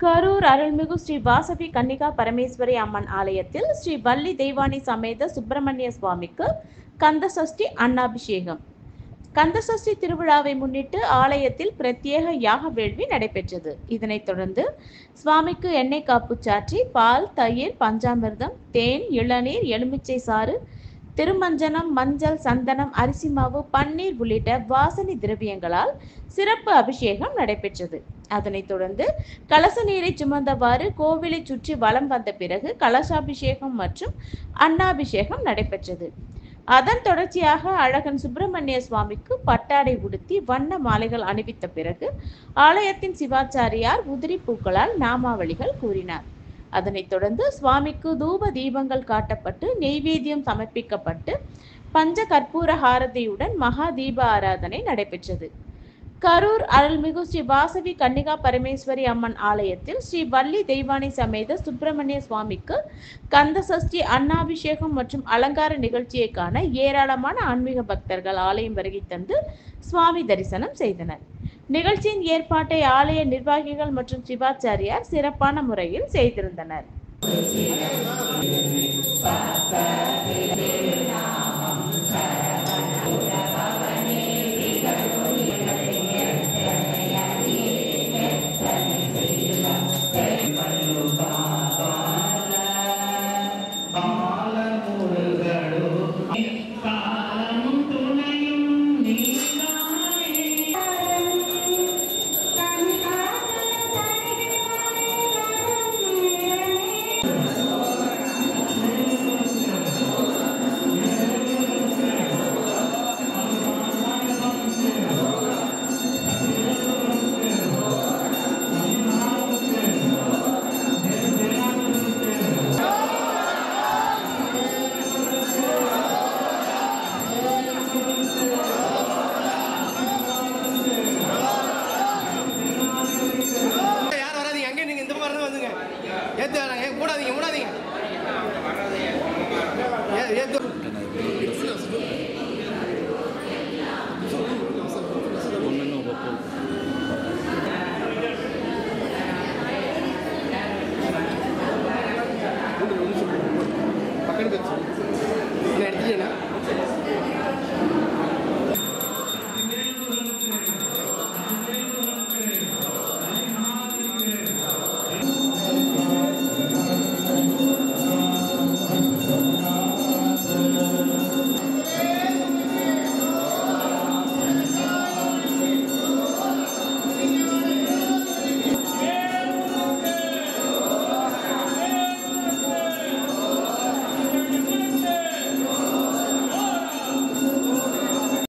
கரூர் அருள்மிகு ஸ்ரீ வாசவி கன்னிகா பரமேஸ்வரி அம்மன் ஆலயத்தில் ஸ்ரீ வள்ளி தெய்வானை சமேத சுப்பிரமணிய சுவாமிக்கு கந்தசஷ்டி அன்னாபிஷேகம். கந்தசஷ்டி திருவிழாவை முன்னிட்டு ஆலயத்தில் பிரத்யேக யாக வேள்வி நடைபெற்றது. இதனைத் தொடர்ந்து சுவாமிக்கு எண்ணெய் காப்பு சாற்றி பால், தயிர், பஞ்சாமிர்தம், தேன், இளநீர், எலுமிச்சை சாறு, திருமஞ்சனம், மஞ்சள், சந்தனம், அரிசி மாவு, பன்னீர் உள்ளிட்ட வாசனை திரவியங்களால் சிறப்பு அபிஷேகம் நடைபெற்றது. அதனைத் தொடர்ந்து கலச நீரை சுமந்தவாறு கோவிலை சுற்றி வலம் வந்த பிறகு கலசாபிஷேகம் மற்றும் அன்னாபிஷேகம் நடைபெற்றது. அதன் தொடர்ச்சியாக அழகன் சுப்பிரமணிய சுவாமிக்கு பட்டாடை உடுத்தி வண்ண மாலைகள் அணிவித்த பிறகு ஆலயத்தின் சிவாச்சாரியார் உதிரி பூக்களால் நாமாவளிகள் கூறினார். அதனைத் தொடர்ந்து சுவாமிக்கு தூப தீபங்கள் காட்டப்பட்டு நெய்வேத்தியம் சமர்ப்பிக்கப்பட்டு பஞ்ச கற்பூர ஹாரதியுடன் மகா தீப ஆராதனை நடைபெற்றது. கரூர் அருள்மிகு ஸ்ரீ வாசவி கன்னிகா பரமேஸ்வரி அம்மன் ஆலயத்தில் ஸ்ரீ வள்ளி தெய்வானை சமேத சுப்பிரமணிய சுவாமிக்கு கந்தசஷ்டி அன்னாபிஷேகம் மற்றும் அலங்கார நிகழ்ச்சியை காண ஏராளமான ஆன்மீக பக்தர்கள் ஆலயம் வருகை தந்து சுவாமி தரிசனம் செய்தனர். நிகழ்ச்சியின் ஏற்பாட்டை ஆலய நிர்வாகிகள் மற்றும் சிவாச்சாரியார் சிறப்பான முறையில் செய்திருந்தனர். கூடாதீங்க.